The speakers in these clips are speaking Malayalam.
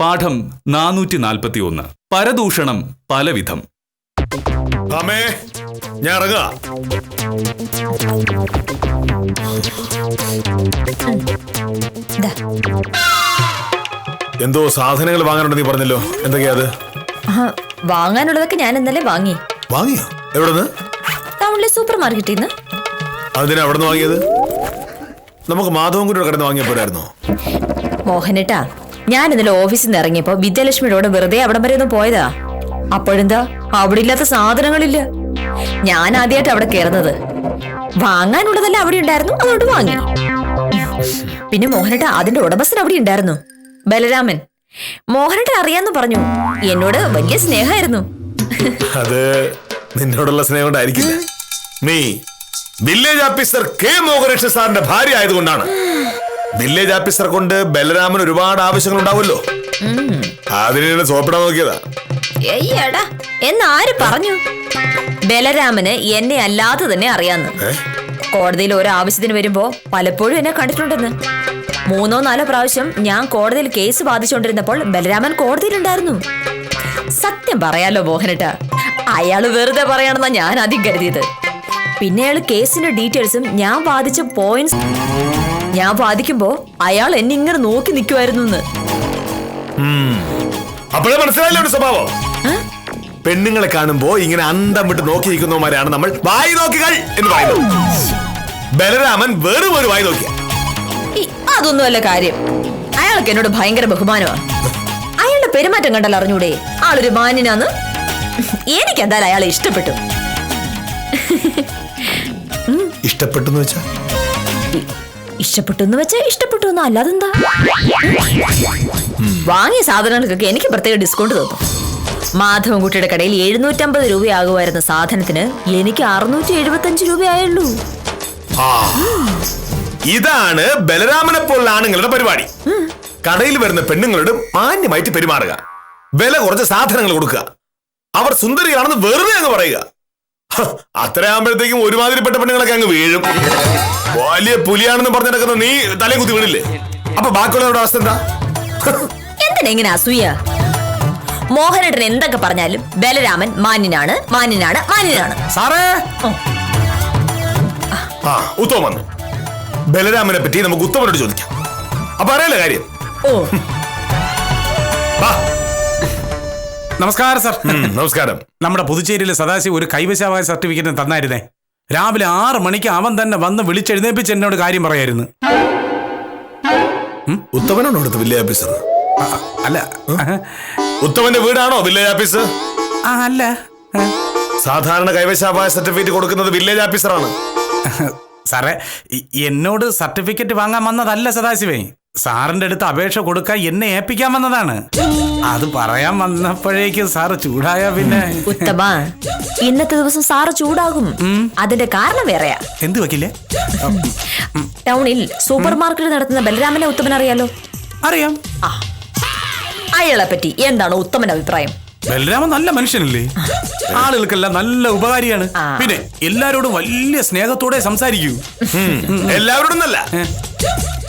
പാഠം 441. പരദൂഷണം പലവിധം. അമ്മേ, ഞാൻ ഇറങ്ങാ. എന്തോ സാധനങ്ങൾ വാങ്ങാനുണ്ട് നീ പറഞ്ഞല്ലോ, എന്തൊക്കെയാ അത്? വാങ്ങാനുള്ളതൊക്കെ ഞാൻ ഇന്നലെ വാങ്ങി. വാങ്ങിയോ? എവിടെന്ന്? ടൗണിലെ സൂപ്പർ മാർക്കറ്റിൽ നിന്ന്. അതിനാ അവിടെ നിന്ന് വാങ്ങിയത്? നമുക്ക് മാധവൻകുട്ടിയുടെ കടന്ന് വാങ്ങിയ പോരായിരുന്നോ? മോഹനേട്ടാ, ഞാൻ ഇന്നലെ ഓഫീസിൽ നിന്ന് ഇറങ്ങിയപ്പോ വിദ്യാലക്ഷ്മിയോട് വെറുതെ അവിടം വരെ ഒന്ന് പോയതാ. അപ്പോഴെന്താ അവിടെ ഇല്ലാത്ത സാധനങ്ങളില്ല. ഞാൻ ആദ്യമായിട്ട് അവിടെ കയറുന്നത്. വാങ്ങാനുള്ളതെല്ലാം അവിടെ ഉണ്ടായിരുന്നു, അതുകൊണ്ട് വാങ്ങി. പിന്നെ മോഹനേട്ടാ, അതിന്റെ ഉടമസ്ഥൻ അവിടെ ഉണ്ടായിരുന്നു, ബലരാമൻ. മോഹനേട്ട അറിയാന്ന് പറഞ്ഞു. എന്നോട് വലിയ സ്നേഹമായിരുന്നു. അത് നിന്നോടുള്ള സ്നേഹം കൊണ്ടായിരിക്കില്ല. നീ വില്ലേജ് ഓഫീസർ കെ മോഹനകൃഷ്ണൻ സാറിന്റെ ഭാര്യ ആയതുകൊണ്ടാണ്. വില്ലേജ് ഓഫീസർ കൊണ്ട് ബലരാമൻ ഒരുപാട് ആവശ്യങ്ങൾ ഉണ്ടാവുമല്ലോ, അതിനെ സോപ്പിടാൻ നോക്കിയതാ. ഏയ്യടാ, എന്നാര് പറഞ്ഞു? ബലരാമന് എന്നെ അല്ലാതെ തന്നെ അറിയാന്ന്. കോടതിയിൽ ഓരോ ആവശ്യത്തിന് വരുമ്പോ പലപ്പോഴും എന്നെ കണ്ടിട്ടുണ്ടെന്ന്. 3-4 പ്രാവശ്യം ഞാൻ കോടതിയിൽ കേസ് ബാധിച്ചുകൊണ്ടിരുന്നപ്പോൾ ബലരാമൻ കോടതിയിലുണ്ടായിരുന്നു. സത്യം പറയാലോ മോഹനേട്ടാ, അയാള് വെറുതെ പറയാണെന്നാ ഞാൻ ആദ്യം കരുതിയത്. പിന്നെ അയാള് കേസിന്റെ ഡീറ്റെയിൽസും ഞാൻ വാദിച്ച പോയിന്റ്സ് ഞാൻ വാദിക്കുമ്പോ അയാൾ എന്നെ ഇങ്ങനെ നോക്കി നിൽക്കുമായിരുന്നു. അപ്പോഴേ മനസ്സിലായില്ല ഒരു സ്വഭാവം. പെണ്ണുങ്ങളെ കാണുമ്പോ ഇങ്ങനെ അന്തം വിട്ട് നോക്കി നിൽക്കുന്നവന്മാരാണ് നമ്മൾ വായി നോക്കികൾ എന്ന് പറയുന്നത്. ബലരാമൻ വെറും ഒരു വായി നോക്കിയ. അതൊന്നുമല്ല കാര്യം. അയാൾക്ക് എന്നോട് ഭയങ്കര ബഹുമാനമാണ്. അയാളുടെ പെരുമാറ്റം കണ്ടാൽ അറിഞ്ഞൂടെ ആളൊരു മാന്യനാന്ന്. എനിക്ക് എന്തായാലും അയാളെ ഇഷ്ടപ്പെട്ടു. ഇഷ്ടപ്പെട്ടു വെച്ചാ ഇഷ്ടപ്പെട്ടു എന്ന് അല്ലാതെന്താ. വാങ്ങിയ സാധനങ്ങൾക്കൊക്കെ എനിക്ക് പ്രത്യേക ഡിസ്കൗണ്ട് തോന്നും. മാധവൻകുട്ടിയുടെ കടയിൽ 750 രൂപയാകുമായിരുന്ന സാധനത്തിന് എനിക്ക് 675 രൂപയായുള്ളൂ. ഇതാണ് ബലരാമനെ പോലുള്ള ആണുങ്ങളുടെ പരിപാടി. കടയിൽ വരുന്ന പെണ്ണുങ്ങളോട് മാന്യമായിട്ട് പെരുമാറുക, വില കുറച്ച് സാധനങ്ങൾ കൊടുക്കുക, അവർ സുന്ദരിയാണെന്ന് വെറുതെ അങ്ങ് പറയുക. അത്രയാകുമ്പോഴത്തേക്കും ഒരുമാതിരിപ്പെട്ട പെണ്ണുങ്ങളൊക്കെ അങ്ങ് വീഴും. വലിയ പുലിയാണെന്ന് പറഞ്ഞു നടക്കുന്ന നീ തലയും കുത്തി വീണില്ലേ? അപ്പൊ ബാക്കിയുള്ളവരുടെ അവസ്ഥ എന്താ? എന്തിനാ ഇങ്ങനെ അസൂയ? മോഹനേട്ടൻ എന്തൊക്കെ പറഞ്ഞാലും ബലരാമൻ മാന്യനാണ്. സാറേ, ഉത്തമൻ വന്നു. ബലരാമനെ പറ്റി നമുക്ക് ഉത്തമനോട് ചോദിക്കാം. അപ്പൊ അറിയാലോ കാര്യം. നമസ്കാരം സർ. നമസ്കാരം. നമ്മുടെ പുതുച്ചേരിയിലെ സദാശിവ ഒരു കൈവശാവകാശ സർട്ടിഫിക്കറ്റ് തന്നായിരുന്നേ. രാവിലെ 6 മണിക്ക് അവൻ തന്നെ വന്ന് വിളിച്ചെഴുന്നേപ്പിച്ച് എന്നോട് കാര്യം പറയായിരുന്നു. ഉത്തമനാണോ അടുത്ത വില്ലേജ് ഓഫീസർ? അല്ല, ഉത്തമന്റെ വീടാണോ വില്ലേജ് ഓഫീസ്? അല്ല, സാധാരണ കൈവശാവകാശ സർട്ടിഫിക്കറ്റ് കൊടുക്കുന്നത് വില്ലേജ് ഓഫീസറാണ്. സാറേ, എന്നോട് സർട്ടിഫിക്കറ്റ് വാങ്ങാൻ വന്നതല്ല സദാശിവേ. സാറിന്റെ അടുത്ത് അപേക്ഷ കൊടുക്കാൻ എന്നെ ഏൽപ്പിക്കാൻ വന്നതാണ്. അത് പറയാൻ വന്നപ്പോഴേക്കും സാറ് ചൂടായ പിന്നെ. ഉത്തമ, ഇന്നത്തെ ദിവസം സാറ് ചൂടാകും. അതിന്റെ കാരണം വേറെയാ. എന്ത് വയ്ക്കില്ലേ? ടൗണിൽ സൂപ്പർ മാർക്കറ്റ് നടത്തുന്ന ബലരാമനെ ഉത്തമൻ അറിയാലോ? അറിയാം. അയാളെ പറ്റി എന്താണ് ഉത്തമന്റെ അഭിപ്രായം? ബലരാമൻ നല്ല മനുഷ്യനല്ലേ, ആളുകൾക്കെല്ലാം നല്ല ഉപകാരിയാണ്. പിന്നെ എല്ലാരോടും വലിയ സ്നേഹത്തോടെ സംസാരിക്കൂ. എല്ലാവരോടും നല്ല,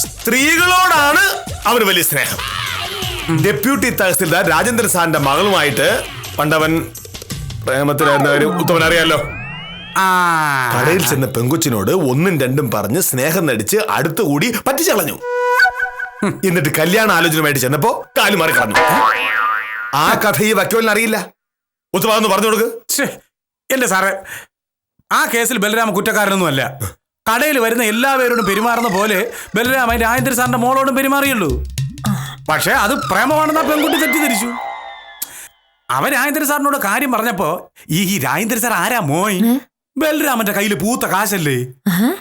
സ്ത്രീകളോടാണ് അവന് വലിയ സ്നേഹം. ഡെപ്യൂട്ടി തഹസിൽദാർ രാജേന്ദ്രൻ സാറിന്റെ മകളുമായിട്ട് പണ്ടവൻ പ്രേമത്തിലായിരുന്നവര് ഉത്തമൻ അറിയാലോ. കടയിൽ ചെന്ന പെങ്കൊച്ചിനോട് 1ഉം 2ഉം പറഞ്ഞ് സ്നേഹം നടിച്ച് അടുത്തുകൂടി പറ്റിച്ചു കളഞ്ഞു. എന്നിട്ട് കല്യാണ ആലോചനയുമായിട്ട് ചെന്നപ്പോ കാലു മാറി കളഞ്ഞു. ആ കഥ ഈ വക്കോലിന് അറിയില്ല. ഉത്തമ പറഞ്ഞു കൊടുക്ക്. എന്റെ സാറേ, ആ കേസിൽ ബലരാമ കുറ്റക്കാരനൊന്നും അല്ല. കടയിൽ വരുന്ന എല്ലാവരോടും പെരുമാറുന്ന പോലെ ബലരാമൻ രാജേന്ദ്ര സാറിന്റെ മോളോടും പെരുമാറിയുള്ളൂ. പക്ഷെ അത് പ്രേമമാണെന്ന് ആ പെൺകുട്ടി തെറ്റിദ്ധരിച്ചു. അവൻ രാജേന്ദ്ര സാറിനോട് കാര്യം പറഞ്ഞപ്പോ ഈ രാജേന്ദ്ര സാർ ആരാ മോയ്? ബലരാമന്റെ കയ്യിൽ പൂത്ത കാശല്ലേ.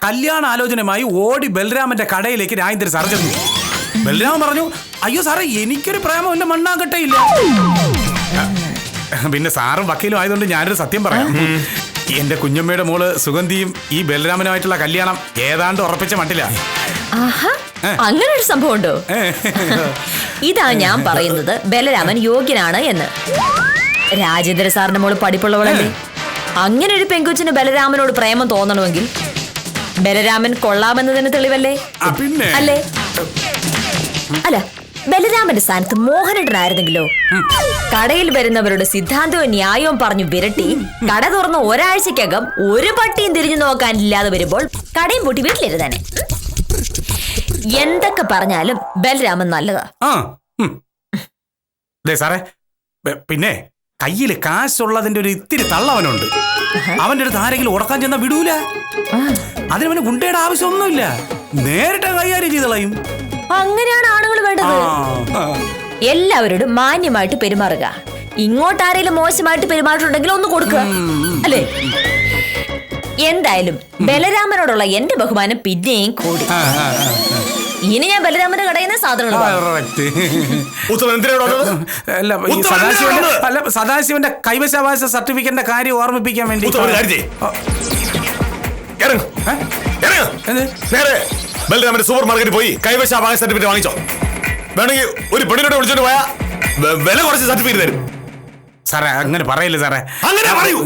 കല്യാണ ആലോചനയുമായി ഓടി ബലരാമന്റെ കടയിലേക്ക് രാജേന്ദ്ര സാർ ചെന്നു. ബലരാമൻ പറഞ്ഞു, അയ്യോ സാറേ, എനിക്കൊരു പ്രേമം എന്റെ മണ്ണാകട്ടയില്ല. പിന്നെ സാറും വക്കീലും ആയതുകൊണ്ട് ഞാനൊരു സത്യം പറയാം. എന്റെ കുഞ്ഞമ്മയുടെ മോള് സുഗന്ധിയും ഈ ബലരാമനുമായിട്ടുള്ള കല്യാണം ഏതാണ്ട് ഉറപ്പിച്ച മട്ടില്ല. അങ്ങനെ ഒരു സംഭവം ഉണ്ടോ? ഇതാ ഞാൻ പറയുന്നത്, ബലരാമൻ യോഗ്യനാണ് എന്ന്. രാജേന്ദ്ര സാറിന്റെ മോള് പഠിപ്പുള്ളവളല്ലേ. അങ്ങനെ ഒരു പെങ്കൊച്ചിന് ബലരാമനോട് പ്രേമം തോന്നണമെങ്കിൽ ബലരാമൻ കൊള്ളാമെന്നതിന് തെളിവല്ലേ? പിന്നെ അല്ലേ? അല്ല, ബലരാമന്റെ സ്ഥാനത്ത് മോഹനേട്ടനായിരുന്നെങ്കിലോ? കടയിൽ വരുന്നവരുടെ സിദ്ധാന്തവും ന്യായവും പറഞ്ഞു വിരട്ടി കട തുറന്ന് ഒരാഴ്ചക്കകം ഒരു പട്ടിയും തിരിഞ്ഞു നോക്കാനില്ലാതെ വരുമ്പോൾ കടയും പൂട്ടി വീട്ടിലിരുന്നേനെ. എന്തൊക്കെ പറഞ്ഞാലും ബലരാമൻ നല്ലതാ. സാറേ, പിന്നെ കയ്യില് കാശുള്ളതിന്റെ ഒരു ഇത്തിരി തള്ളവനുണ്ട്. അവന്റെ അടുത്ത് ആരെങ്കിലും ഉടക്കാൻ ചെന്നാ വിടൂല. അതിനവന് ഗുണ്ടയുടെ ആവശ്യമൊന്നുമില്ല, നേരിട്ട് കൈകാര്യം ചെയ്തളയും. അങ്ങനെയാണ് ആണുങ്ങൾ വേണ്ടത്. എല്ലാവരോടും മാന്യമായിട്ട് പെരുമാറുക. ഇങ്ങോട്ട് ആരെങ്കിലും മോശമായിട്ട് പെരുമാറിയിട്ടുണ്ടെങ്കിൽ ഒന്ന് കൊടുക്കുക, അല്ലേ? എന്തായാലും ബലരാമനോടുള്ള എന്റെ ബഹുമാനം പിന്നെയും കൂടി. ഇനി ഞാൻ ബലരാമന്റെ കടയിൽ നിന്ന് സാധനങ്ങൾ സദാശിവന്റെ കൈവശാവകാശ സർട്ടിഫിക്കറ്റിന്റെ കാര്യം ഓർമ്മിപ്പിക്കാൻ വേണ്ടി ബലരാമന്റെ സൂപ്പർ മാർക്കറ്റിൽ പോയി കൈവശാവകാശ സർട്ടിഫിക്കറ്റ് വാങ്ങിച്ചോ. വേണമെങ്കിൽ ഒരു പെണ്ണിനോട് വിളിച്ചോണ്ട് പോയാ വില കുറച്ച് സർട്ടിഫിക്കറ്റ് തരും. സാറേ, അങ്ങനെ പറയില്ല സാറേ. അങ്ങനെ പറയൂ.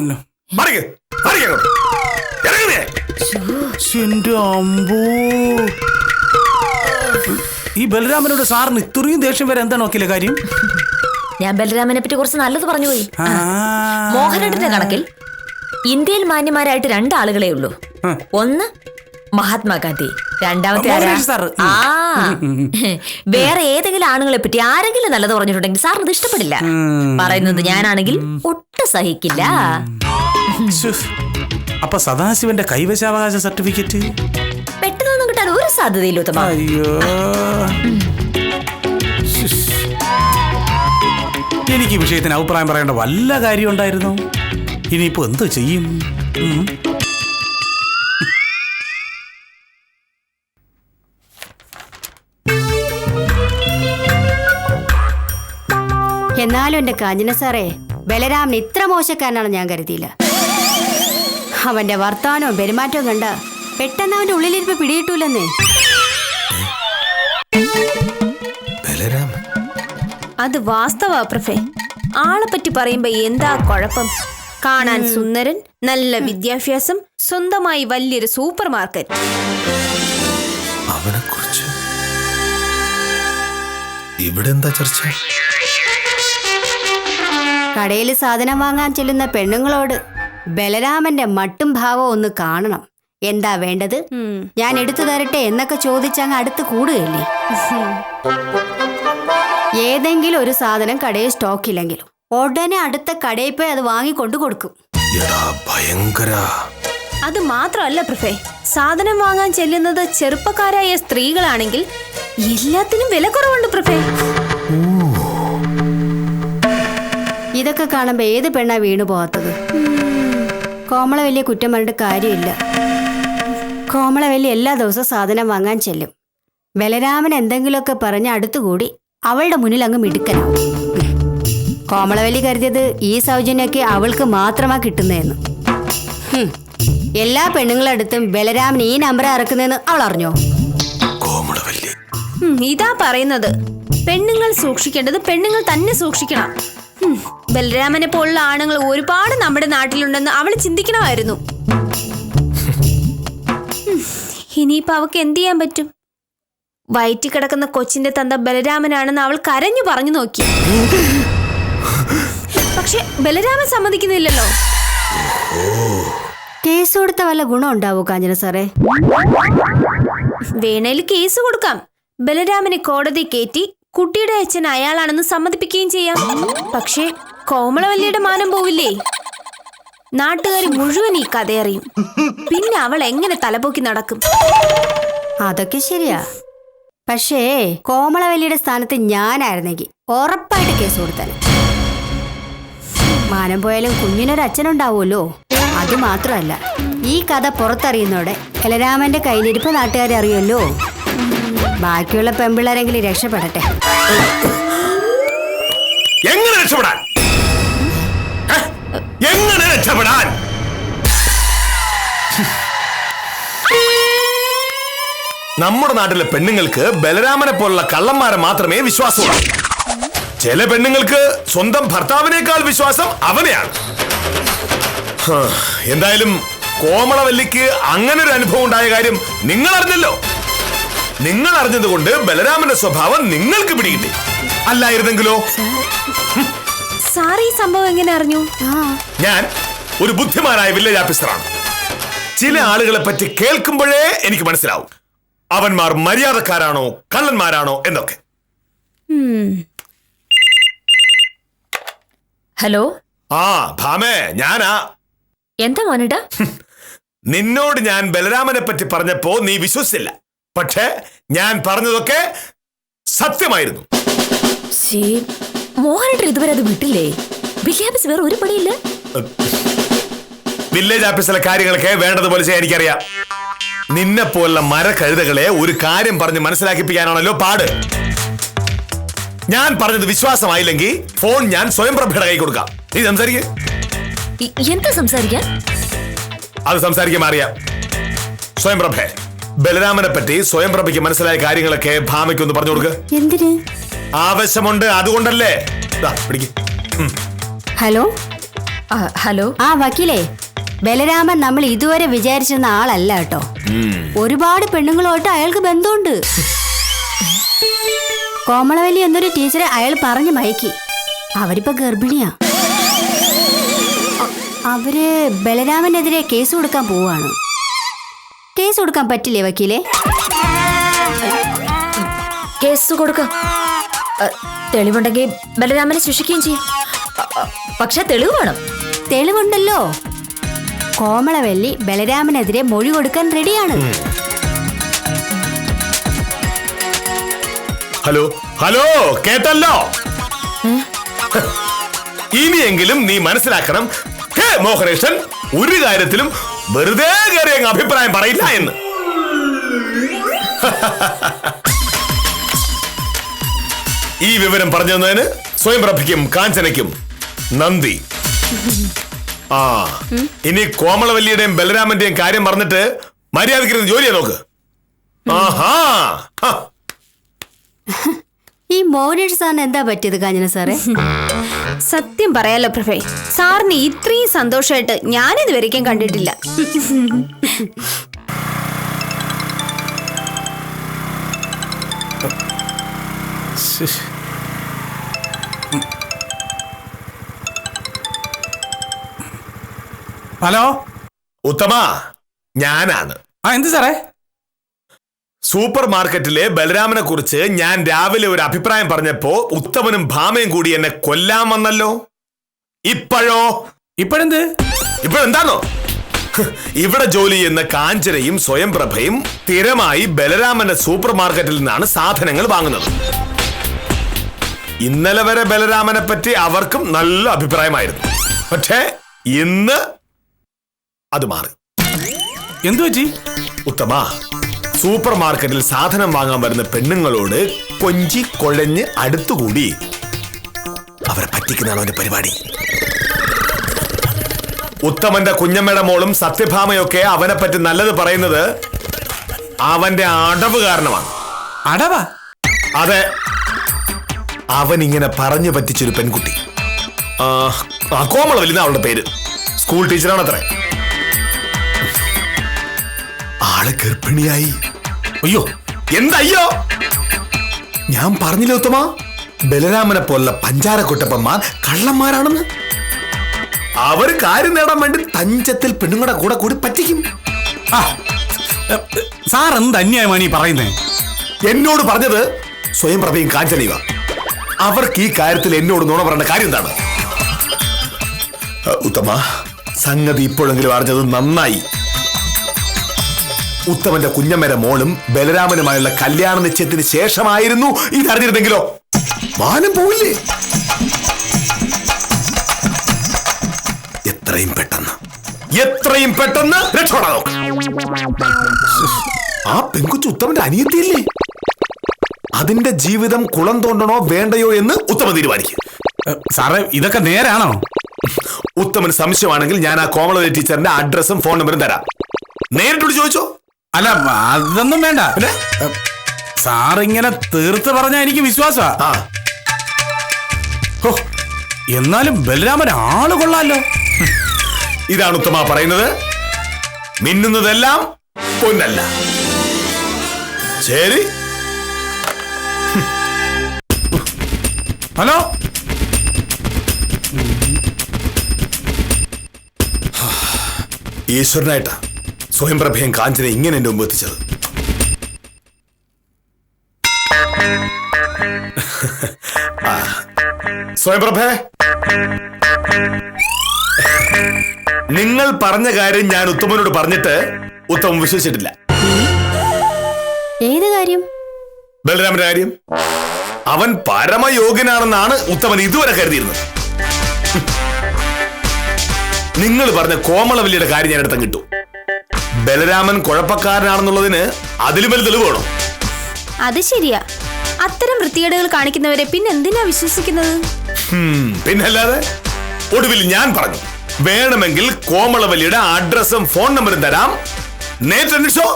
ഈ ബലരാമനോട് സാറിന് ഇത്രയും ദേഷ്യം വരെ എന്താ നോക്കില്ല കാര്യം? ഞാൻ ബലരാമനെ പറ്റി കുറച്ച് നല്ലത് പറഞ്ഞു പോയി. മോഹനേട്ടന്റെ കണക്കിൽ ഇന്ത്യയിൽ മാന്യന്മാരായിട്ട് 2 ആളുകളേ ഉള്ളൂ. ഒന്ന് മഹാത്മാഗാന്ധി, രണ്ടാമത്തെ വേറെ ഏതെങ്കിലും ആണുങ്ങളെ പറ്റി ആരെങ്കിലും നല്ലത് പറഞ്ഞിട്ടുണ്ടെങ്കിൽ സാറിന് ഇഷ്ടപ്പെടില്ല. പറയുന്നത് ഞാനാണെങ്കിൽ ഒട്ടും സഹിക്കില്ല. അപ്പൊ സദാശിവന്റെ കൈവശാവകാശ സർട്ടിഫിക്കറ്റ് പെട്ടെന്നൊന്നും കിട്ടാൻ ഒരു സാധ്യതയില്ല. അയ്യോ, എനിക്ക് ഈ വിഷയത്തിന് അഭിപ്രായം പറയേണ്ട വല്ല കാര്യം ഉണ്ടായിരുന്നു. ഇനിയിപ്പോ എന്തോ ചെയ്യും? എന്നാലും എന്റെ കാഞ്ചന സാറേ, ബലരാമൻ ഇത്ര മോശക്കാരനാണ് ഞാൻ കരുതിയില്ല. അവന്റെ വർത്താനവും പെരുമാറ്റവും കണ്ട പെട്ടെന്ന് അവന്റെ ഉള്ളിലിരിപ്പ് പിടിയിട്ടൂലെന്നേ. അത് വാസ്തവ പ്രഫേ. ആളെ പറ്റി പറയുമ്പോ എന്താ കുഴപ്പം? കാണാൻ സുന്ദരൻ, നല്ല വിദ്യാഭ്യാസം, സ്വന്തമായി വലിയൊരു സൂപ്പർ മാർക്കറ്റ്. അവനെ കുറിച്ച് ഇവിടെ എന്താ ചർച്ച? കടയിൽ സാധനം വാങ്ങാൻ ചെല്ലുന്ന പെണ്ണുങ്ങളോട് ബലരാമന്റെ മട്ടും ഭാവവും ഒന്ന് കാണണം. എന്താ വേണ്ടത്, ഞാൻ എടുത്തു തരട്ടെ എന്നൊക്കെ ചോദിച്ചങ്ങ് അടുത്ത് കൂടുകയല്ലേ. ഏതെങ്കിലും ഒരു സാധനം കടയിൽ സ്റ്റോക്ക് ഇല്ലെങ്കിലും ഉടനെ അടുത്ത കടയിൽ പോയി അത് വാങ്ങിക്കൊണ്ടു കൊടുക്കും. അത് മാത്രമല്ല പ്രഫേ, സാധനം വാങ്ങാൻ ചെല്ലുന്നത് ചെറുപ്പക്കാരായ സ്ത്രീകളാണെങ്കിൽ എല്ലാത്തിനും വില കുറവുണ്ട് പ്രഫേ. ഇതൊക്കെ കാണുമ്പോ ഏത് പെണ്ണാ വീണു പോകാത്തത്? കോമള വലിയ കുറ്റം പറഞ്ഞിട്ട് കാര്യമില്ല. കോമള വലിയ എല്ലാ ദിവസവും സാധനം വാങ്ങാൻ ചെല്ലും. ബലരാമൻ എന്തെങ്കിലുമൊക്കെ പറഞ്ഞ് അടുത്തുകൂടി അവളുടെ മുന്നിൽ അങ്ങ് മിടുക്കനാവും. കോമളവല്ലി കരുതിയത് ഈ സൗജന്യമൊക്കെ അവൾക്ക് മാത്രമാ കിട്ടുന്നതെന്ന്. എല്ലാ പെണ്ണുങ്ങളടുത്തും ബലരാമൻ ഈ നമ്പർ ഇറക്കുന്നതെന്ന് അവൾ അറിഞ്ഞോ? ഇതാ പറയുന്നത്, പെണ്ണുങ്ങൾ സൂക്ഷിക്കേണ്ടത് പെണ്ണുങ്ങൾ തന്നെ സൂക്ഷിക്കണം. ബലരാമനെ പോലുള്ള ആണുങ്ങൾ ഒരുപാട് നമ്മുടെ നാട്ടിലുണ്ടെന്ന് അവൾ ചിന്തിക്കണമായിരുന്നു. ഇനിയിപ്പോ അവക്ക് എന്ത് ചെയ്യാൻ പറ്റും? വയറ്റി കിടക്കുന്ന കൊച്ചിന്റെ തന്ത ബലരാമനാണെന്ന് അവൾ കരഞ്ഞു പറഞ്ഞു നോക്കി. പക്ഷെ ബലരാമൻ സമ്മതിക്കുന്നില്ലല്ലോ. കേസ് കൊടുത്ത വല്ല ഗുണം ഉണ്ടാവോ കാഞ്ചന സാറേ? വേണേൽ കേസ് കൊടുക്കാം. ബലരാമനെ കോടതി കയറ്റി കുട്ടിയുടെ അച്ഛൻ അയാളാണെന്ന് സമ്മതിപ്പിക്കുകയും ചെയ്യാം. പക്ഷേ കോമളവല്ലിയുടെ മാനം പോവില്ലേ? നാട്ടുകാർ മുഴുവൻ ഈ കഥയറിയും. പിന്നെ അവൾ എങ്ങനെ തലപൊക്കി നടക്കും? അതൊക്കെ ശരിയാ. പക്ഷേ കോമളവല്ലിയുടെ സ്ഥാനത്ത് ഞാനായിരുന്നെങ്കിൽ ഉറപ്പായിട്ട് കേസ് കൊടുത്താൽ. മാനം പോയാലും കുഞ്ഞിനൊരു അച്ഛനുണ്ടാവുമല്ലോ. അത് മാത്രമല്ല, ഈ കഥ പുറത്തറിയുന്നോടെ ബലരാമന്റെ കയ്യിലിരിപ്പ് നാട്ടുകാരെ അറിയുമല്ലോ. ബാക്കിയുള്ള പെമ്പിള്ളാരെങ്കിലും രക്ഷപ്പെടട്ടെ. എങ്ങനെ രക്ഷപ്പെടാൻ? എങ്ങനെ രക്ഷപ്പെടാൻ? നമ്മുടെ നാട്ടിലെ പെണ്ണുങ്ങൾക്ക് ബലരാമനെ പോലുള്ള കള്ളന്മാരെ മാത്രമേ വിശ്വാസമുള്ളൂ. ചില പെണ്ണുങ്ങൾക്ക് സ്വന്തം ഭർത്താവിനേക്കാൾ വിശ്വാസം അവനെയാണ്. എന്തായാലും കോമളവല്ലിക്ക് അങ്ങനെ ഒരു അനുഭവം ഉണ്ടായ കാര്യം നിങ്ങൾ അറിഞ്ഞല്ലോ. നിങ്ങൾ അറിഞ്ഞതുകൊണ്ട് ബലരാമന്റെ സ്വഭാവം നിങ്ങൾക്ക് പിടികിട്ടി. അല്ലായിരുന്നെങ്കിലോ? സാർ ഈ സംഭവം എങ്ങനെ അറിഞ്ഞു? ഞാൻ ഒരു ബുദ്ധിമാനായ വില്ലേജ് ഓഫീസറാണ്. ചില ആളുകളെ പറ്റി കേൾക്കുമ്പോഴേ എനിക്ക് മനസ്സിലാവും അവന്മാർ മര്യാദക്കാരാണോ കള്ളന്മാരാണോ എന്നൊക്കെ. ഹലോ. ആ ഭാമേ, ഞാനാ. എന്താ മോനേട്ടാ? നിന്നോട് ഞാൻ ബലരാമനെ പറ്റി പറഞ്ഞപ്പോ നീ വിശ്വസിച്ചില്ല. പക്ഷേ ഞാൻ പറഞ്ഞതൊക്കെ സത്യമായിരുന്നു. മോഹനേട്ടൻ ഇതുവരെ അത് വിട്ടില്ലേ? വില്ലേജ് വേറെ ഒരു പണിയില്ല. വില്ലേജ് ഓഫീസിലെ കാര്യങ്ങളൊക്കെ വേണ്ടതുപോലെ ചെയ്യാൻ എനിക്കറിയാം. നിന്നെ പോലുള്ള മരക്കഴുതകളെ ഒരു കാര്യം പറഞ്ഞ് മനസ്സിലാക്കിപ്പിക്കാനാണല്ലോ പാട്. ഞാൻ പറഞ്ഞത് വിശ്വാസമായില്ലെങ്കിൽ ഫോൺ ഞാൻ സ്വയംപ്രഭയുടെ കൈ കൊടുക്കാം. നീ സംസാരിക്കേ. എന്താ സംസാരിക്കാൻ? അത് സംസാരിക്കാൻ അറിയാം. സ്വയംപ്രഭേ, ബലരാമനെ പറ്റി സ്വയംപ്രഭയ്ക്ക് മനസ്സിലായ കാര്യങ്ങളൊക്കെ ഭാമയ്ക്കൊന്ന് പറഞ്ഞു കൊടുക്ക്. എന്തിന്? ആവശ്യമുണ്ട്, അതുകൊണ്ടല്ലേ. ഹലോ. ഹലോ. ആ വക്കീലേ, ബലരാമൻ നമ്മൾ ഇതുവരെ വിചാരിച്ചിരുന്ന ആളല്ല കേട്ടോ. ഒരുപാട് പെണ്ണുങ്ങളുമായിട്ട് അയാൾക്ക് ബന്ധമുണ്ട്. കോമളവല്ലി എന്നൊരു ടീച്ചറെ അയാൾ പറഞ്ഞു മയക്കി. അവരിപ്പോ ഗർഭിണിയാ. അവര് ബലരാമനെതിരെ കേസ് കൊടുക്കാൻ പോവാണ്. കേസ് കൊടുക്കാൻ പറ്റില്ലേ വക്കീലേ? കേസ് കൊടുക്കാം. തെളിവുണ്ടെങ്കിൽ ബലരാമനെ ശിക്ഷിക്കുകയും ചെയ്യും. പക്ഷെ തെളിവ് വേണം. തെളിവുണ്ടല്ലോ. കോമളവല്ലി ബലരാമനെതിരെ മൊഴി കൊടുക്കാൻ റെഡിയാണ്. ഹലോ ഹലോ, കേട്ടല്ലോ? ഇനിയെങ്കിലും നീ മനസ്സിലാക്കണം, മോഹനേഷൻ ഒരു കാര്യത്തിലും വെറുതെ കയറി അഭിപ്രായം പറയില്ല എന്ന്. ഈ വിവരം പറഞ്ഞു തന്നതിന് സ്വയംപ്രഭയ്ക്കും കാഞ്ചനയ്ക്കും നന്ദി. ആ, ഇനി കോമളവല്ലിയുടെയും ബലരാമന്റെയും കാര്യം പറഞ്ഞിട്ട് മര്യാദയ്ക്ക് ജോലിയെ നോക്ക്. ആഹാ, ഈ മോനേഷ് സാറിന് എന്താ പറ്റിയത് കാഞ്ചന സാറേ? സത്യം പറയാലോ പ്രഭേ, സാറിന് ഇത്രയും സന്തോഷമായിട്ട് ഞാനിതുവരെയ്ക്കും കണ്ടിട്ടില്ല. ഹലോ ഉത്തമ, ഞാനാണ്. ആ എന്ത് സാറേ? സൂപ്പർ മാർക്കറ്റിലെ ബലരാമനെ കുറിച്ച് ഞാൻ രാവിലെ ഒരു അഭിപ്രായം പറഞ്ഞപ്പോ ഉത്തമനും ഭാമയും കൂടി എന്നെ കൊല്ലാൻ വന്നല്ലോ. ഇപ്പോഴോ? ഇപ്പോഴെന്ത്? ഇപ്പോഴെന്താണോ? ഇവിടെ ജോലി ചെയ്യുന്ന കാഞ്ചനയും സ്വയംപ്രഭയും സ്ഥിരമായി ബലരാമന്റെ സൂപ്പർ മാർക്കറ്റിൽ നിന്നാണ് സാധനങ്ങൾ വാങ്ങുന്നത്. ഇന്നലെ വരെ ബലരാമനെ പറ്റി അവർക്കും നല്ല അഭിപ്രായമായിരുന്നു. പക്ഷേ ഇന്ന് അത് മാറി. എന്തു പറ്റി? ഉത്തമ, സൂപ്പർ മാർക്കറ്റിൽ സാധനം വാങ്ങാൻ വരുന്ന പെണ്ണുങ്ങളോട് കൊഞ്ചി കൊഴഞ്ഞ് അടുത്തുകൂടി അവരെ പറ്റിക്കുന്നതാണ് അവന്റെ പരിപാടി. ഉത്തമന്റെ കുഞ്ഞമ്മയുടെ മോളും സത്യഭാമയൊക്കെ അവനെ പറ്റി നല്ലത് പറയുന്നത് അവന്റെ അടവ് കാരണമാണ്. അടവാ? അതെ, അവൻ ഇങ്ങനെ പറഞ്ഞു പറ്റിച്ചൊരു പെൺകുട്ടി. കോമളവല്ലി അവളുടെ പേര്. സ്കൂൾ ടീച്ചറാണത്രേ. ആള് ഗർഭിണിയായി. അയ്യോ, എന്തയ്യോ? ഞാൻ പറഞ്ഞില്ലേ ഉത്തമ, ബലരാമനെ പോലുള്ള പഞ്ചാരക്കുട്ടപ്പന്മാർ കള്ളന്മാരാണെന്ന്. അവർ കാര്യം നേടാൻ വേണ്ടി തഞ്ചത്തിൽ പെണ്ണുങ്ങളുടെ കൂടെ കൂടി പറ്റിക്കും. സാർ എന്ത് അന്യായമാണ് ഈ പറയുന്നേ? എന്നോട് പറഞ്ഞത് സ്വയംപ്രഭയും കാഞ്ചനയുവാ. അവർക്ക് ഈ കാര്യത്തിൽ എന്നോട് നുണ പറയേണ്ട കാര്യം എന്താണ്? ഉത്തമ, സംഗതി ഇപ്പോഴെങ്കിലും അറിഞ്ഞത് നന്നായി. ഉത്തമന്റെ കുഞ്ഞമ്മയുടെ മോളും ബലരാമനുമായുള്ള കല്യാണ നിശ്ചയത്തിന് ശേഷമായിരുന്നു ഇതറിഞ്ഞിരുന്നെങ്കിലോ മാനം പോവില്ലേ? എത്രയും പെട്ടെന്ന് രക്ഷപ്പെടാൻ നോക്ക്. ആ പെൺകുച്ച് ഉത്തമന്റെ അനിയത്തിയില്ലേ? അതിന്റെ ജീവിതം കുളം തോണ്ടണോ വേണ്ടയോ എന്ന് ഉത്തമൻ തീരുമാനിക്കും. സാറേ, ഇതൊക്കെ നേരാണോ? ഉത്തമന് സംശയമാണെങ്കിൽ ഞാൻ ആ കോമളവല്ലി ടീച്ചറിന്റെ അഡ്രസ്സും ഫോൺ നമ്പറും തരാം. നേരിട്ട് ചോദിച്ചോ. അല്ല, അതൊന്നും വേണ്ട. സാറിങ്ങനെ തീർത്ത് പറഞ്ഞാൽ എനിക്ക് വിശ്വാസമാ. എന്നാലും ബലരാമൻ ആള് കൊള്ളാലോ. ഇതാണ് ഉത്തമ പറയുന്നത്. മിന്നുന്നതെല്ലാം പൊന്നല്ല. ശരി. ഹലോ, ഈശ്വരനായിട്ടാ സ്വയംപ്രഭയും കാഞ്ചനെ ഇങ്ങനെ എന്റെ മുമ്പ് എത്തിച്ചത്. സ്വയംപ്രഭേ, നിങ്ങൾ പറഞ്ഞ കാര്യം ഞാൻ ഉത്തമനോട് പറഞ്ഞിട്ട് ഉത്തമൻ വിശ്വസിച്ചിട്ടില്ല. ഏത് കാര്യം? ബലരാമന്റെ കാര്യം. അവൻ പരമയോഗ്യനാണെന്നാണ് ഉത്തമൻ ഇതുവരെ കരുതിയിരുന്നത്. നിങ്ങൾ പറഞ്ഞ കോമളവല്ലിയുടെ കാര്യം ഞാൻ അടുത്തം കിട്ടും. ബലരാമൻ കുഴപ്പക്കാരനാണെന്നുള്ളതിന് അതിലും വലിയ തെളിവ് വേണം. അത് ശരിയാ. അത്തരം വൃത്തികേടുകൾ കാണിക്കുന്നവരെ പിന്നെ എന്തിനാ വിശ്വസിക്കുന്നത്? പിന്നല്ലാതെ. ഒടുവിൽ ഞാൻ പറഞ്ഞു, വേണമെങ്കിൽ കോമളവല്ലിയുടെ അഡ്രസ്സും ഫോൺ നമ്പറും തരാം, നേരിട്ടോ.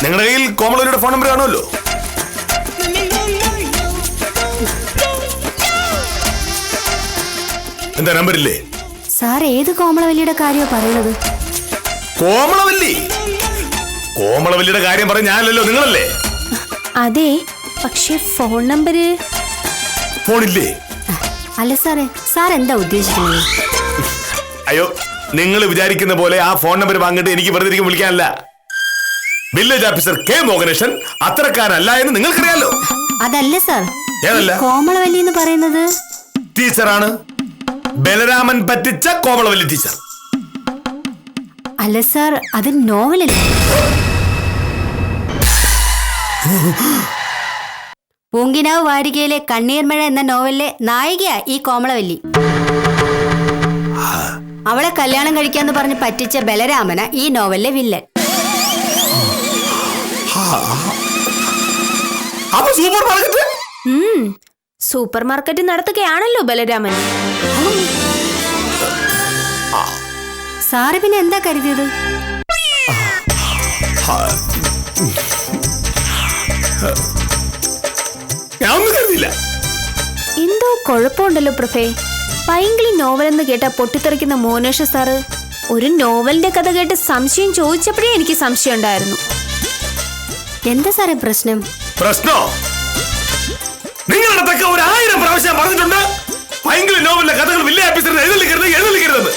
നിങ്ങളുടെ കയ്യിൽ കോമളവല്ലിയുടെ ഫോൺ നമ്പർ കാണുമല്ലോ. എന്താ നമ്പറില്ലേ? സാർ ഏത് കോമളവല്ലിയുടെ കാര്യമാണ് പറയുന്നത്? കോമളവല്ലി? കോമളവല്ലിയുടെ കാര്യം പറഞ്ഞ ഞാനല്ലോ, നിങ്ങളല്ലേ? അതെ, പക്ഷെ ഫോൺ നമ്പര് ഫോണില്ലേ? അല്ല സാറേ, സാർ എന്താ ഉദ്ദേശിക്കുന്നത്? അയ്യോ, നിങ്ങൾ വിചാരിക്കുന്ന പോലെ ആ ഫോൺ നമ്പർ വാങ്ങിട്ട് എനിക്ക് വെറുതെ വിളിക്കാനല്ല. വില്ലേജ് ഓഫീസർ കെ മോഹനേശൻ അത്രക്കാരല്ല എന്ന് നിങ്ങൾക്കറിയാലോ. അതല്ല സാർ, ഏതല്ല? കോമളവല്ലി എന്ന് പറയുന്നത് ടീച്ചറാണ്. ബലരാമൻ പറ്റിച്ച കോമളവല്ലി ടീച്ചർ. അല്ല സാർ, അത് നോവലല്ലേ? പൂങ്കിനാവ് വാരികയിലെ കണ്ണീർമഴ എന്ന നോവലിലെ നായികയാ ഈ കോമളവല്ലി. അവളെ കല്യാണം കഴിക്കാന്ന് പറഞ്ഞ് പറ്റിച്ച ബലരാമന ഈ നോവലിലെ villain. Supermarket supermarket നടത്തുകയാണല്ലോ ബലരാമൻ. സാറ് പിന്നെ എന്താ കരുതിയത്? എന്തോ കുഴപ്പമുണ്ടല്ലോ പ്രഭേ. പൈങ്കിളി നോവൽ എന്ന് കേട്ടാ പൊട്ടിത്തെറിക്കുന്ന മോനേഷ സാറ് ഒരു നോവലിന്റെ കഥ കേട്ട് സംശയം ചോദിച്ചപ്പോഴേ എനിക്ക് സംശയം ഉണ്ടായിരുന്നു. എന്താ സാറേ പ്രശ്നം? പ്രശ്നോ? നിങ്ങളുടെ തക്ക 1000 പ്രാവശ്യം പറഞ്ഞിട്ടുണ്ട് പൈങ്കിളി നോവലിലെ കഥകൾ വില്ലേജ് ഓഫീസറിന് എഴുന്നള്ളിക്കരുതെന്ന്.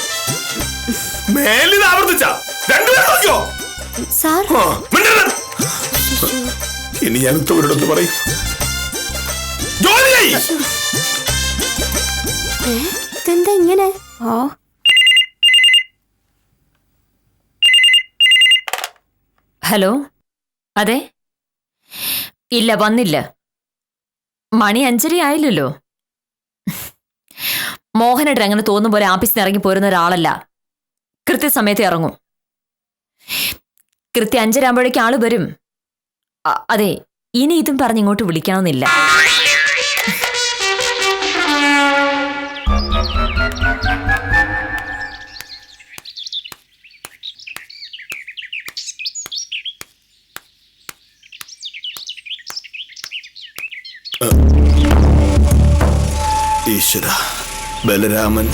മേലിത് ആവർത്തിച്ച രണ്ടുപേരും നോക്കിയോ സാർ? ഇനി ഞാൻ ഉത്തമരോടൊന്ന് പറയും. ജോലി ചെയ്യ്. ഇതെന്താ ഇങ്ങനെ? ഹലോ, അതെ. ഇല്ല, വന്നില്ല. മണി 5:30 ആയില്ലല്ലോ. മോഹനേട്ടൻ അങ്ങനെ തോന്നും പോലെ ആഫീസിൽ ഇറങ്ങി പോരുന്ന ഒരാളല്ല. കൃത്യസമയത്ത് ഇറങ്ങും. കൃത്യം 5:30 ആകുമ്പോഴേക്കും ആള് വരും. അതെ, ഇനി ഇതും പറഞ്ഞ് ഇങ്ങോട്ട് വിളിക്കണമെന്നില്ല. ഈശ്വര, ബലരാമൻ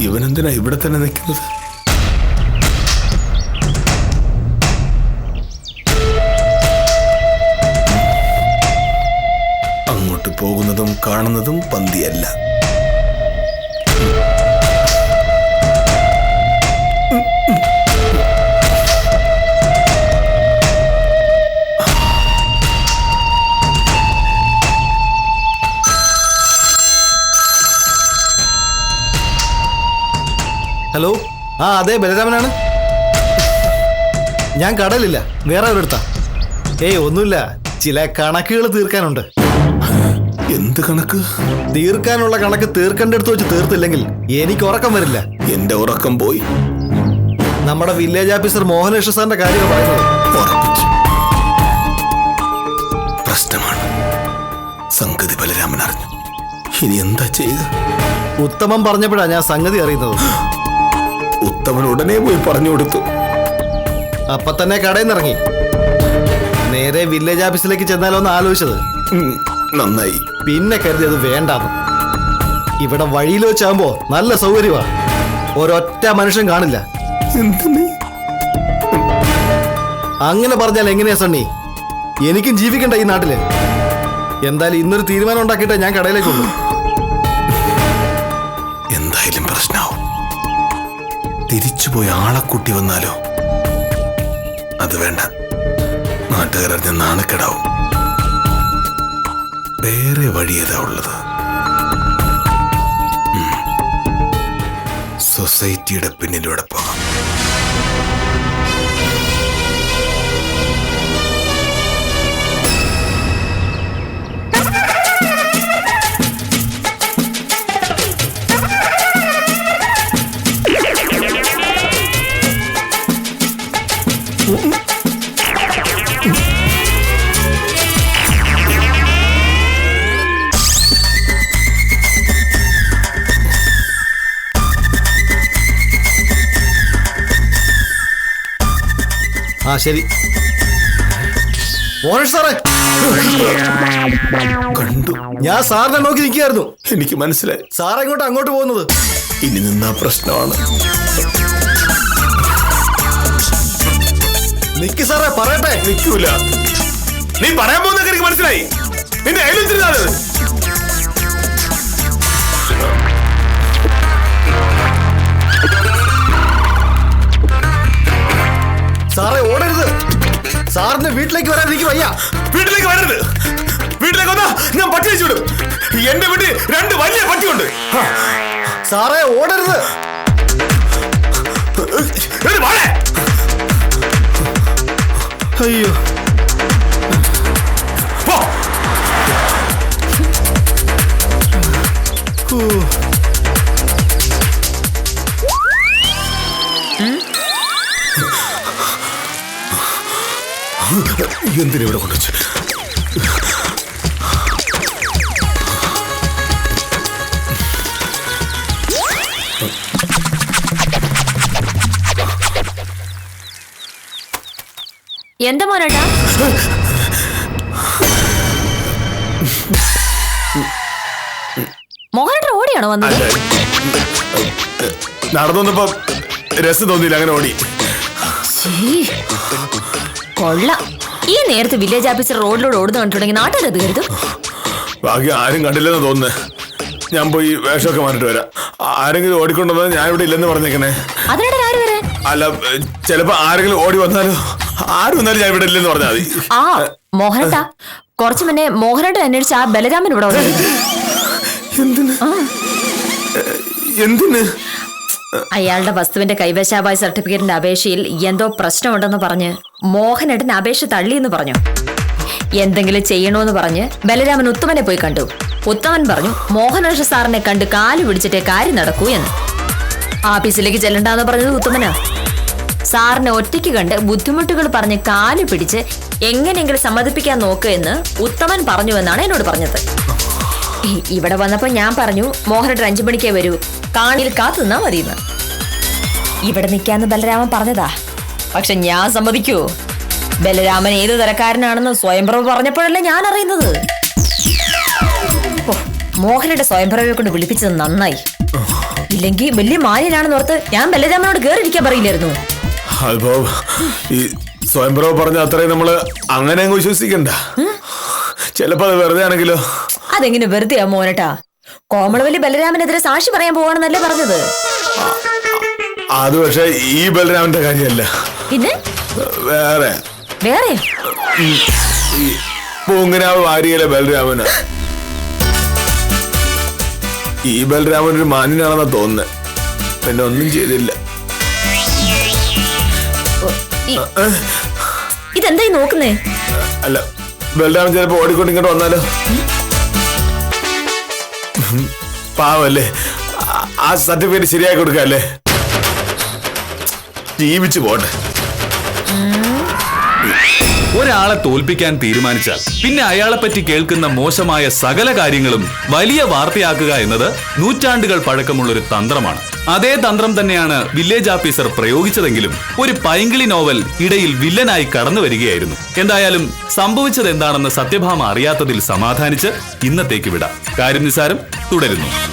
ഇവനെന്തിനാ ഇവിടെ തന്നെ നിൽക്കുന്നത്? അങ്ങോട്ട് പോകുന്നതും കാണുന്നതും പന്തിയല്ല. ഹലോ, ആ അതെ, ബലരാമനാണ്. ഞാൻ കടലില്ല, വേറെ ഒരിടത്താ. ഒന്നുമില്ല, ചില കണക്കുകൾ തീർക്കാനുണ്ട്. എന്ത് കണക്ക്? തീർക്കാനുള്ള കണക്ക് തീർക്കേണ്ടടുത്ത് വെച്ച് തീർത്തില്ലെങ്കിൽ എനിക്ക് ഉറക്കം വരില്ല. എന്റെ ഉറക്കം പോയി. നമ്മുടെ വില്ലേജ് ഓഫീസർ മോഹനേഷ സാറിന്റെ കാര്യം പറയുന്നത്. ഉറപ്പിച്ചു, പ്രശ്നമാണ്. സംഗതി ബലരാമൻ അറിഞ്ഞു. ഇനി എന്താ ചെയ്യുക? ഉത്തമൻ പറഞ്ഞപ്പോഴാ ഞാൻ സംഗതി അറിയുന്നത്. ഉത്തമൻ ഉടനെ പോയി പറഞ്ഞു കൊടുത്തു. അപ്പൊ തന്നെ കടയിൽ നിന്ന് ഇറങ്ങി. നേരെ വില്ലേജ് ഓഫീസിലേക്ക് ചെന്നാലോ എന്ന് ആലോചിച്ചത്. നന്നായി. പിന്നെ കരുതി അത് വേണ്ടാന്ന്. ഇവിടെ വഴിയിൽ വെച്ചാകുമ്പോ നല്ല സൗകര്യമാ, ഒരൊറ്റ മനുഷ്യൻ കാണില്ല. അങ്ങനെ പറഞ്ഞാൽ എങ്ങനെയാ സണ്ണി? എനിക്കും ജീവിക്കണ്ട ഈ നാട്ടില്. എന്തായാലും ഇന്നൊരു തീരുമാനം ഉണ്ടാക്കിയിട്ടേ ഞാൻ കടയിലേക്കുള്ളൂ. എന്തായാലും പ്രശ്നമാവും. തിരിച്ചുപോയി ആളെ കൂട്ടി വന്നാലോ? അത് വേണ്ട, നാട്ടുകാരറിഞ്ഞ നാണക്കേടാവും. വേറെ വഴി ഏതാ ഉള്ളത്? സൊസൈറ്റിയുടെ പിന്നിലൂടെ പോകാം. ആ ശരി. മോനേഷ് സാറേ, കണ്ടു. ഞാൻ സാറിനെ നോക്കി നിൽക്കുകയായിരുന്നു. എനിക്ക് മനസ്സിലായി. സാർ എങ്ങോട്ട് അങ്ങോട്ട് പോകുന്നത്? ഇനി നിന്നാ പ്രശ്നമാണ്. നിക്ക് സാറേ, പറയട്ടെ. നിൽക്കൂല. നീ പറയാൻ പോകുന്നൊക്കെ എനിക്ക് മനസ്സിലായി. നിന്റെ അയലിച്ചിരുന്നാണ്. സാറേ ഓടരുത്. സാറിന്റെ വീട്ടിലേക്ക് വരാൻ എനിക്ക് വയ്യ. വീട്ടിലേക്ക് വരരുത്. വീട്ടിലേക്ക് വന്നാ ഞാൻ പട്ടി വെച്ചു വിടും. എന്റെ വീട്ടിൽ 2 വലിയ പട്ടിയുണ്ട്. സാറേ ഓടരുത്. അയ്യോ, പോ. എന്തിനാ ഇവിടെ കൊണ്ടുവച്ചു? എന്താ മോനേട്ടാ? മോഹനേട്ടൻ ഓടിയാണോ വന്നത്? നടന്നപ്പോ രസം തോന്നിയില്ല, അങ്ങനെ ഓടി. കൊള്ളാം. ഈ നേരത്തെ വില്ലേജ് ഓഫീസർ റോഡിലൂടെ ഓടുന്ന കണ്ടിട്ടുണ്ടെങ്കിൽ നാട്ടുകാരത് കരുതും. ബാക്കി ആരും കണ്ടില്ലെന്ന് തോന്നുന്നേ. ഞാൻ പോയി വേഷമൊക്കെ മാറിട്ട് വരാം. ആരെങ്കിലും ഓടിക്കൊണ്ടുവന്നാൽ ഞാൻ ഇവിടെ ഇല്ലെന്ന് പറഞ്ഞേക്കണേ. അതിനിടെ ആര് വരെ? അല്ല, ചിലപ്പോ ആരെങ്കിലും ഓടി വന്നാലോ? ആര് വന്നാലും ഞാൻ ഇവിടെ ഇല്ലെന്ന് പറഞ്ഞാൽ മതി. ആ മോഹനേട്ടാ, കുറച്ചു മുന്നേ മോഹനേട്ടൻ അന്വേഷിച്ച ആ ബലരാമൻ ഇവിടെ വന്നു. എന്തിന്? എന്തിന്? അയാളുടെ വസ്തുവിന്റെ കൈവശാപായ സർട്ടിഫിക്കറ്റിന്റെ അപേക്ഷയിൽ എന്തോ പ്രശ്നമുണ്ടെന്ന് പറഞ്ഞ് മോഹനേട്ടൻ അപേക്ഷ തള്ളിയെന്ന് പറഞ്ഞു. എന്തെങ്കിലും ചെയ്യണോന്ന് പറഞ്ഞ് ബലരാമൻ ഉത്തമനെ പോയി കണ്ടു. ഉത്തമൻ പറഞ്ഞു മോഹനേഷ സാറിനെ കണ്ട് കാല് പിടിച്ചിട്ടേ കാര്യം നടക്കൂ എന്ന്. ആഫീസിലേക്ക് ചെല്ലണ്ടെന്ന് പറഞ്ഞത് ഉത്തമനാ. സാറിനെ ഒറ്റയ്ക്ക് കണ്ട് ബുദ്ധിമുട്ടുകൾ പറഞ്ഞ് കാല് പിടിച്ച് എങ്ങനെയെങ്കിലും സമ്മതിപ്പിക്കാൻ നോക്കുക എന്ന് ഉത്തമൻ പറഞ്ഞു എന്നാണ് എന്നോട് പറഞ്ഞത്. ഇവിടെ വന്നപ്പോ ഞാൻ പറഞ്ഞു മോഹനേട്ടൻ 5 മണിക്കേ വരൂ, കാണിയിൽ കാത്തു നിന്നാ മതിയെന്ന്. ഇവിടെ നിൽക്കാന്ന് ബലരാമൻ പറഞ്ഞതാ. പക്ഷെ ഞാൻ സമ്മതിക്കൂ? ബലരാമൻ ഏത് തരക്കാരനാണെന്ന് സ്വയംപ്രഭ പറഞ്ഞപ്പോഴല്ലേ ഞാൻ അറിയുന്നത്. മോഹനയുടെ സ്വയംപ്രഭയെ കൊണ്ട് വിളിപ്പിച്ചത് നന്നായി. ഇല്ലെങ്കിൽ വലിയ മാന്യനാണെന്ന് ഓർത്ത് ഞാൻ ബലരാമനോട് കേറിയിരിക്കാൻ പറയില്ലായിരുന്നു. അപ്പോ ഈ സ്വയംപ്രഭ പറഞ്ഞ അത്രയും നമ്മള് അങ്ങനെ അങ്ങ് വിശ്വസിക്കണ്ട. ചിലപ്പോ അത് വെറുതെ ആണെങ്കിലോ? അതെങ്ങനെ വെറുതെയാ മോനട്ടാ? കോമളവല്ലി ബലരാമനെതിരെ സാക്ഷി പറയാൻ പോവാണെന്നല്ലേ പറഞ്ഞത്? അത് പക്ഷെ ഈ ബലരാമന്റെ കാര്യമല്ല, പിന്നെ വേറെ വേറെ ഈ പൂങ്ങനാവ് വാരിയിലെ ബലരാമന്. ഈ ബലരാമൻ ഒരു മാന്യനാണെന്നാ തോന്നുന്നത്. പിന്നെ ഒന്നും ചെയ്തില്ല. ഇതെന്തായി നോക്കുന്നേ? അല്ല, ബലരാമൻ ചിലപ്പോ ഓടിക്കൊണ്ട് ഇങ്ങോട്ട് വന്നാലോ? പാവല്ലേ, ആ സർട്ടിഫിക്കറ്റ് ശരിയാക്കി കൊടുക്കല്ലേ? ജീവിച്ചു പോട്ടെ. ഒരാളെ തോൽപ്പിക്കാൻ തീരുമാനിച്ചാൽ പിന്നെ അയാളെ പറ്റി കേൾക്കുന്ന മോശമായ സകല കാര്യങ്ങളും വലിയ വാർത്തയാക്കുക എന്നത് നൂറ്റാണ്ടുകൾ പഴക്കമുള്ളൊരു തന്ത്രമാണ്. അതേ തന്ത്രം തന്നെയാണ് വില്ലേജ് ഓഫീസർ പ്രയോഗിച്ചതെങ്കിലും ഒരു പൈങ്കിളി നോവൽ ഇടയിൽ വില്ലനായി കടന്നു വരികയായിരുന്നു. എന്തായാലും സംഭവിച്ചത് എന്താണെന്ന് സത്യഭാമ അറിയാത്തതിൽ സമാധാനിച്ച് ഇന്നത്തേക്ക് വിടാം. കാര്യം നിസാരം തുടരുന്നു.